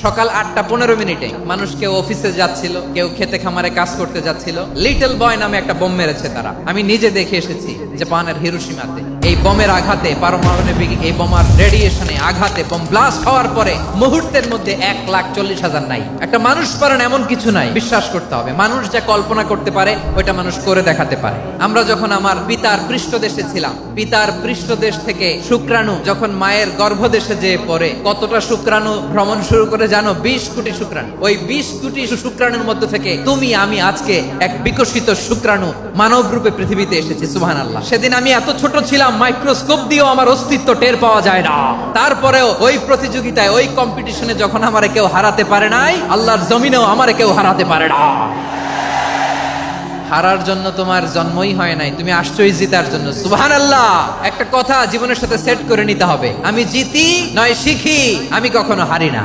সকাল 8:15 মানুষ কেউ অফিসে যাচ্ছিল, কেউ খেতে খামারে কাজ করতে যাচ্ছিল। লিটল বয় নামে একটা বোম মেরেছে তারা। আমি নিজে দেখে এসেছি জাপানের হিরোশিমাতে। এই বোমের আঘাতে, পারমাণবিক এই বোমার রেডিয়েশনে আঘাতে বোম ব্লাস্ট হওয়ার পরে মুহূর্তের মধ্যে 1,40,000 নাই। একটা মানুষ পারেন এমন কিছু নাই। বিশ্বাস করতে হবে, মানুষ যা কল্পনা করতে পারে ওইটা মানুষ করে দেখাতে পারে। আমরা যখন আমার পিতার পৃষ্ঠদেশে ছিলাম, পিতার পৃষ্ঠদেশ থেকে শুক্রাণু যখন মায়ের গর্ভদেশে যেয়ে পড়ে, কতটা শুক্রাণু ভ্রমণ শুরু করে জানো? 20 কোটি শুক্রাণু। ওই 20 কোটি শুক্রাণুর মধ্যে থেকে তুমি আমি আজকে এক বিকশিত শুক্রাণু মানব রূপে পৃথিবীতে এসেছি। সুবহানাল্লাহ। সেদিন আমি এত ছোট ছিলাম, মাইক্রোস্কোপ দিয়েও আমার অস্তিত্ব টের পাওয়া যায় না। তারপরেও ওই প্রতিযোগিতায়, ওই কম্পিটিশনে যখন আমারে কেউ হারাতে পারে নাই, আল্লাহর জমিনেও আমারে কেউ হারাতে পারে না। হারার জন্য তোমার জন্মই হয় নাই, তুমি আসছোই জিতার জন্য। সুবহানাল্লাহ। একটা কথা জীবনের সাথে সেট করে নিতে হবে, আমি জিতি নয় শিখি, আমি কখনো হারি না।